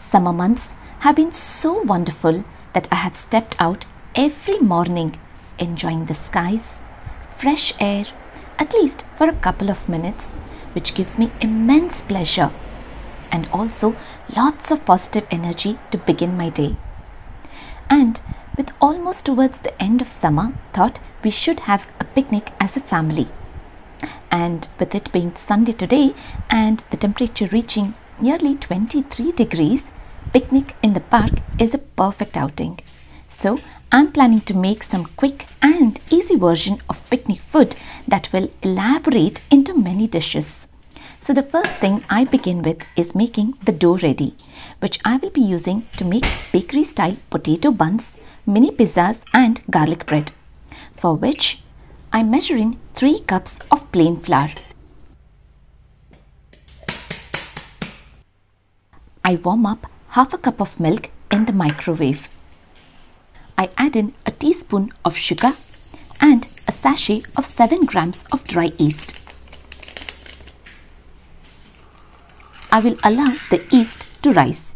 Summer months have been so wonderful that I have stepped out every morning enjoying the skies, fresh air, at least for a couple of minutes, which gives me immense pleasure and also lots of positive energy to begin my day. And with almost towards the end of summer, thought we should have a picnic as a family. And with it being Sunday today and the temperature reaching nearly 23 degrees, picnic in the park is a perfect outing. So I'm planning to make some quick and easy version of picnic food that will elaborate into many dishes. So the first thing I begin with is making the dough ready, which I will be using to make bakery style potato buns, mini pizzas and garlic bread, for which I'm measuring 3 cups of plain flour. I warm up half a cup of milk in the microwave. I add in a teaspoon of sugar and a sachet of 7 grams of dry yeast. I will allow the yeast to rise.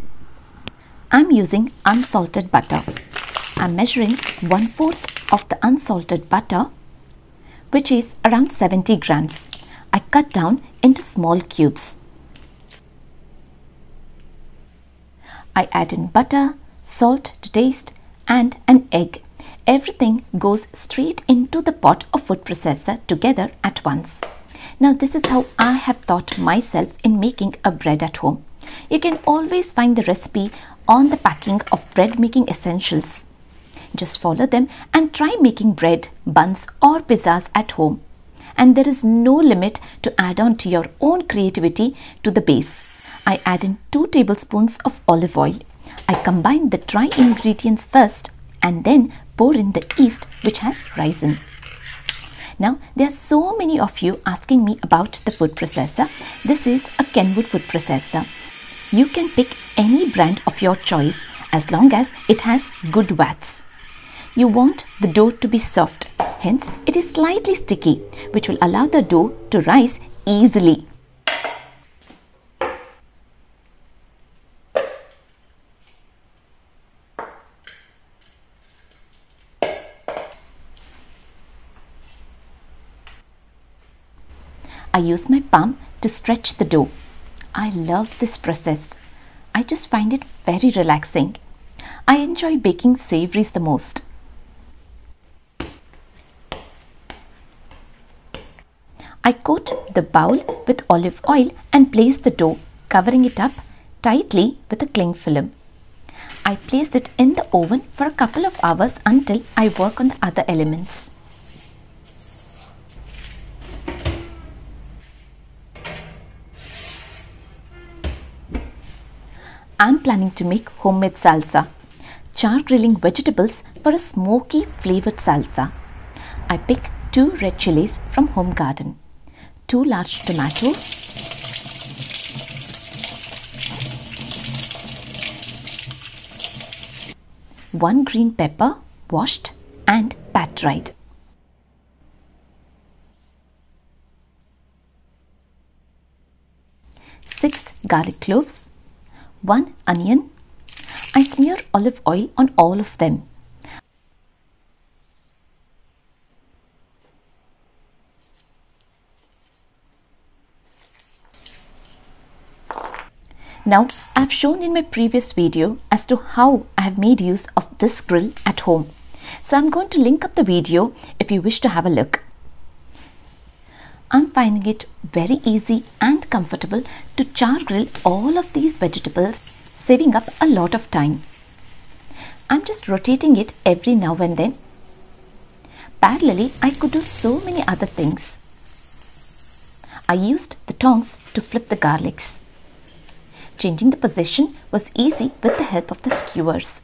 I'm using unsalted butter. I'm measuring 1/4 of the unsalted butter, which is around 70 grams. I cut down into small cubes. I add in butter, salt to taste and an egg. Everything goes straight into the pot or food processor together at once. Now this is how I have taught myself in making a bread at home. You can always find the recipe on the packing of bread making essentials. Just follow them and try making bread, buns or pizzas at home. And there is no limit to add on to your own creativity to the base. I add in 2 tablespoons of olive oil. I combine the dry ingredients first and then pour in the yeast which has risen. Now there are so many of you asking me about the food processor. This is a Kenwood food processor. You can pick any brand of your choice as long as it has good watts. You want the dough to be soft, hence it is slightly sticky, which will allow the dough to rise easily. I use my palm to stretch the dough. I love this process. I just find it very relaxing. I enjoy baking savories the most. I coat the bowl with olive oil and place the dough, covering it up tightly with a cling film. I place it in the oven for a couple of hours until I work on the other elements. I'm planning to make homemade salsa, char grilling vegetables for a smoky flavored salsa. I pick 2 red chilies from home garden, 2 large tomatoes, 1 green pepper washed and pat dried, 6 garlic cloves, 1 onion. I smear olive oil on all of them. Now, I have shown in my previous video as to how I have made use of this grill at home. So I'm going to link up the video if you wish to have a look. I'm finding it very easy and comfortable to char grill all of these vegetables, saving up a lot of time. I'm just rotating it every now and then. Parallelly, I could do so many other things. I used the tongs to flip the garlics. Changing the position was easy with the help of the skewers.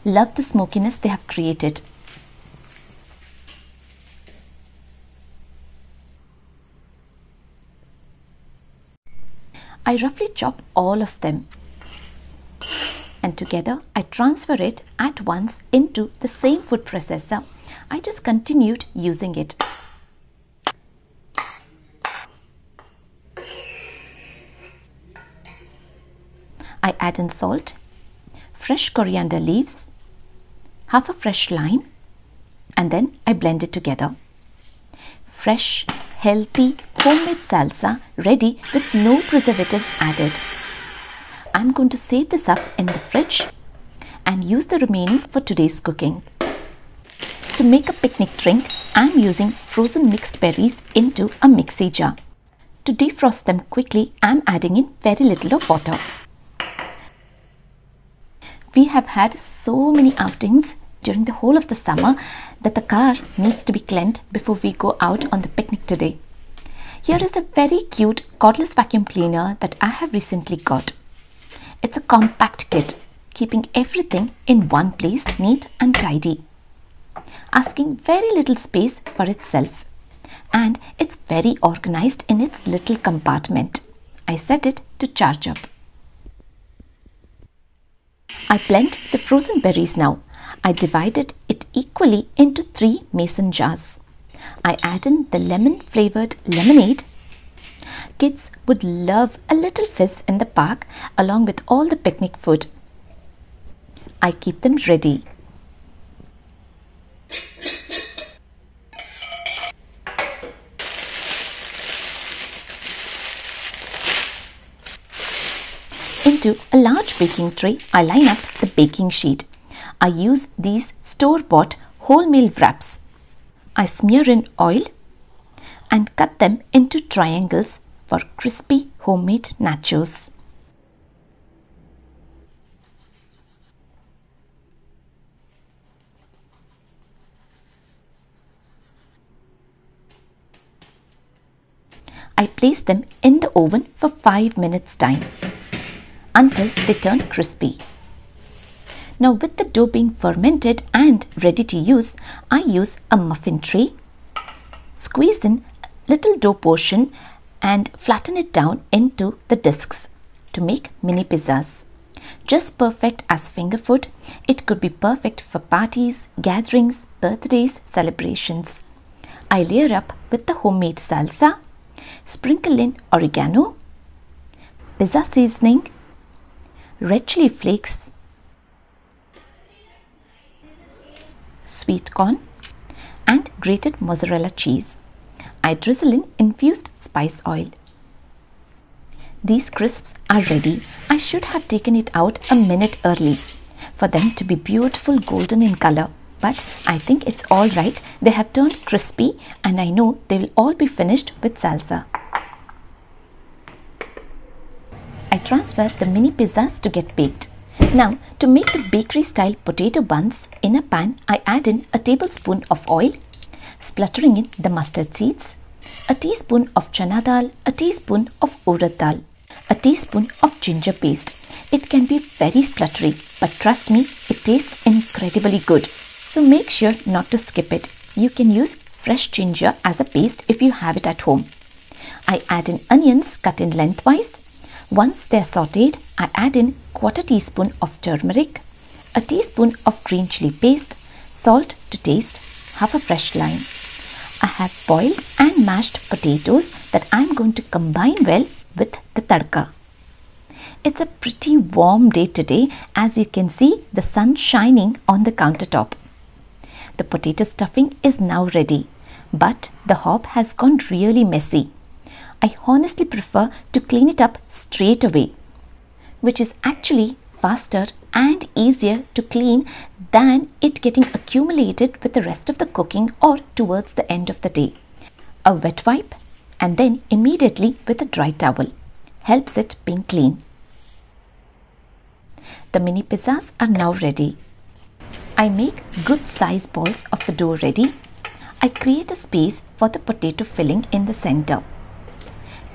Love the smokiness they have created. I roughly chop all of them and together I transfer it at once into the same food processor. I just continued using it. I add in salt, fresh coriander leaves, half a fresh lime, and then I blend it together. Fresh, healthy, homemade salsa ready with no preservatives added. I'm going to save this up in the fridge and use the remaining for today's cooking. To make a picnic drink, I'm using frozen mixed berries into a mixie jar. To defrost them quickly, I'm adding in very little of water. We have had so many outings during the whole of the summer that the car needs to be cleaned before we go out on the picnic today. Here is a very cute cordless vacuum cleaner that I have recently got. It's a compact kit, keeping everything in one place neat and tidy, asking very little space for itself, and it's very organized in its little compartment. I set it to charge up. I blend the frozen berries now. I divided it equally into 3 mason jars. I add in the lemon flavored lemonade. Kids would love a little fizz in the park along with all the picnic food. I keep them ready. Into a large baking tray, I line up the baking sheet. I use these store-bought wholemeal wraps. I smear in oil and cut them into triangles for crispy homemade nachos. I place them in the oven for 5 minutes time until they turn crispy. Now with the dough being fermented and ready to use, I use a muffin tray, squeeze in a little dough portion and flatten it down into the discs to make mini pizzas. Just perfect as finger food, it could be perfect for parties, gatherings, birthdays, celebrations. I layer up with the homemade salsa, sprinkle in oregano, pizza seasoning, red chili flakes, sweet corn and grated mozzarella cheese. I drizzle in infused spice oil. These crisps are ready. I should have taken it out a minute early for them to be beautiful golden in color, but I think it's all right. They have turned crispy and I know they will all be finished with salsa. I transfer the mini pizzas to get baked. Now, to make the bakery style potato buns, in a pan I add in a tablespoon of oil, spluttering in the mustard seeds, a teaspoon of chana dal, a teaspoon of urad dal, a teaspoon of ginger paste. It can be very spluttery, but trust me, it tastes incredibly good. So make sure not to skip it. You can use fresh ginger as a paste if you have it at home. I add in onions cut in lengthwise. Once they are sauteed, I add in quarter teaspoon of turmeric, a teaspoon of green chili paste, salt to taste, half a fresh lime. I have boiled and mashed potatoes that I am going to combine well with the tadka. It's a pretty warm day today, as you can see the sun shining on the countertop. The potato stuffing is now ready, but the hob has gone really messy. I honestly prefer to clean it up straight away, which is actually faster and easier to clean than it getting accumulated with the rest of the cooking or towards the end of the day. A wet wipe and then immediately with a dry towel helps it being clean. The mini pizzas are now ready. I make good size balls of the dough ready. I create a space for the potato filling in the center,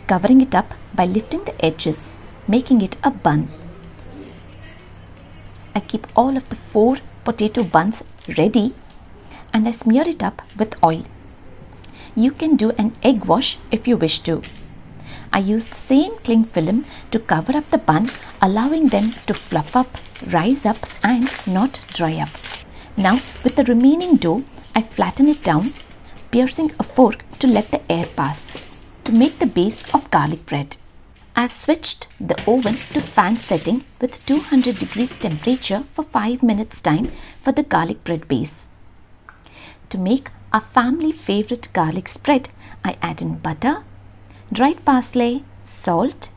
covering it up by lifting the edges, making it a bun. I keep all of the 4 potato buns ready and I smear it up with oil. You can do an egg wash if you wish to. I use the same cling film to cover up the bun, allowing them to fluff up, rise up and not dry up. Now with the remaining dough, I flatten it down, piercing a fork to let the air pass, to make the base of garlic bread. I've switched the oven to fan setting with 200 degrees temperature for 5 minutes time for the garlic bread base. To make a family favorite garlic spread, I add in butter, dried parsley, salt,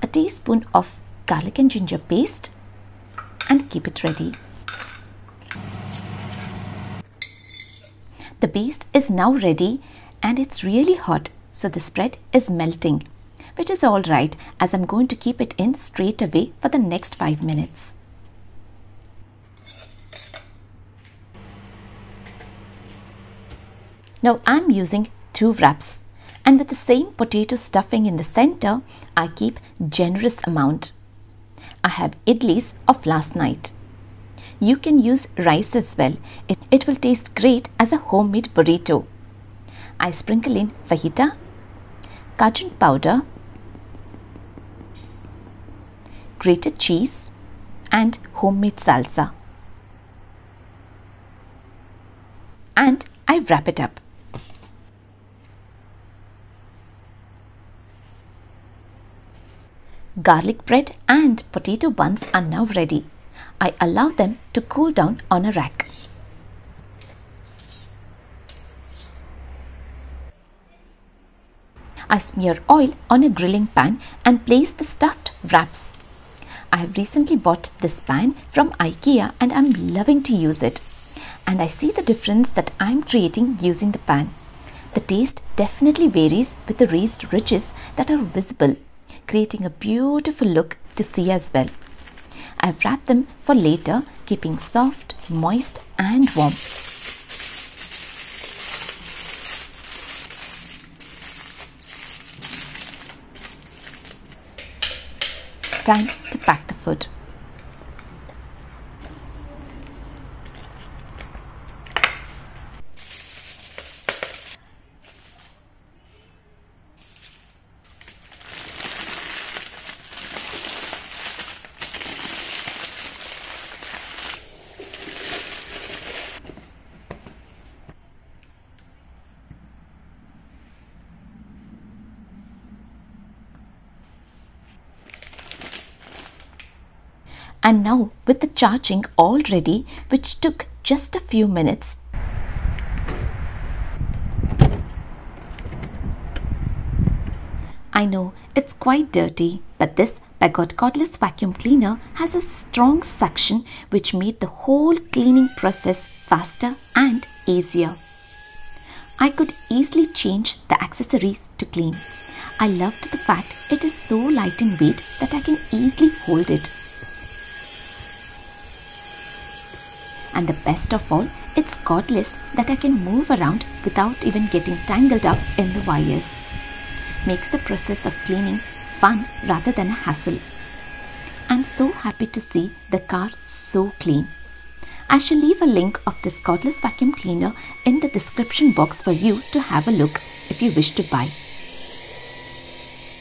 a teaspoon of garlic and ginger paste, and keep it ready. The base is now ready and it's really hot, so the spread is melting, which is alright as I'm going to keep it in straight away for the next 5 minutes. Now I'm using 2 wraps, and with the same potato stuffing in the center, I keep generous amount. I have idlis of last night. You can use rice as well. It will taste great as a homemade burrito. I sprinkle in fajita, cajun powder, grated cheese, and homemade salsa. And I wrap it up. Garlic bread and potato buns are now ready. I allow them to cool down on a rack. I smear oil on a grilling pan and place the stuffed wraps. I have recently bought this pan from IKEA and I'm loving to use it. And I see the difference that I'm creating using the pan. The taste definitely varies with the raised ridges that are visible, creating a beautiful look to see as well. I've wrapped them for later, keeping soft, moist and warm. Time to pack the food. And now with the charging all ready, which took just a few minutes, I know it's quite dirty, but this Bagot cordless vacuum cleaner has a strong suction which made the whole cleaning process faster and easier. I could easily change the accessories to clean. I loved the fact it is so light in weight that I can easily hold it. And the best of all, it's cordless that I can move around without even getting tangled up in the wires. Makes the process of cleaning fun rather than a hassle. I'm so happy to see the car so clean. I shall leave a link of this cordless vacuum cleaner in the description box for you to have a look if you wish to buy.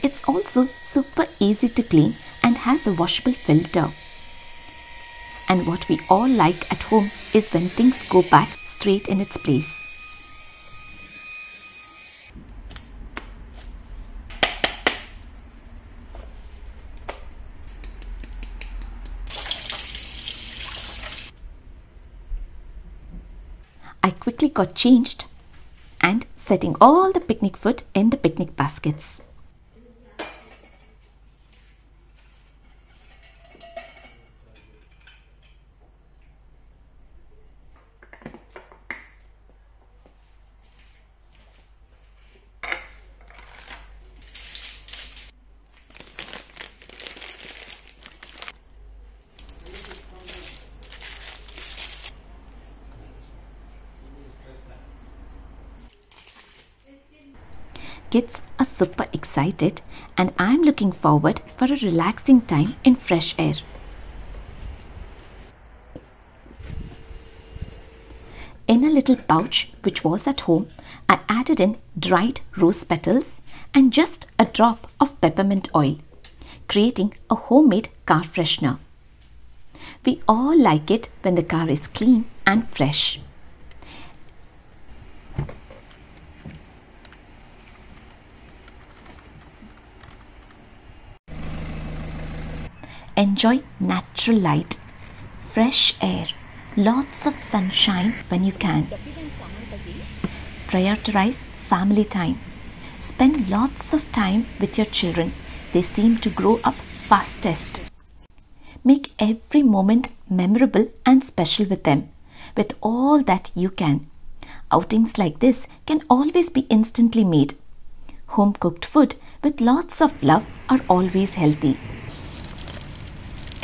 It's also super easy to clean and has a washable filter. And what we all like at home is when things go back straight in its place. I quickly got changed and setting all the picnic food in the picnic baskets. Kids are super excited and I'm looking forward for a relaxing time in fresh air. In a little pouch which was at home, I added in dried rose petals and just a drop of peppermint oil, creating a homemade car freshener. We all like it when the car is clean and fresh. enjoy natural light, fresh air, lots of sunshine when you can. Prioritize family time. Spend lots of time with your children. They seem to grow up fastest. Make every moment memorable and special with them, with all that you can. Outings like this can always be instantly made. Home cooked food with lots of love are always healthy.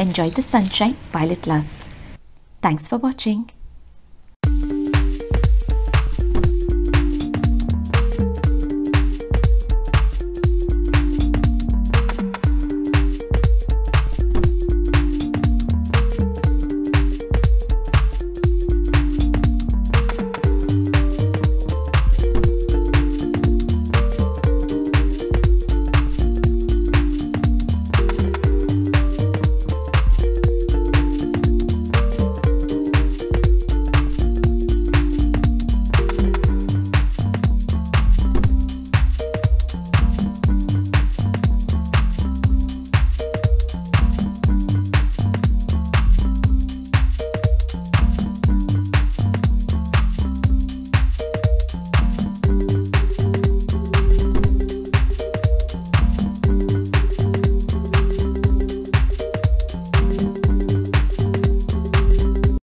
Enjoy the sunshine while it lasts. Thanks for watching.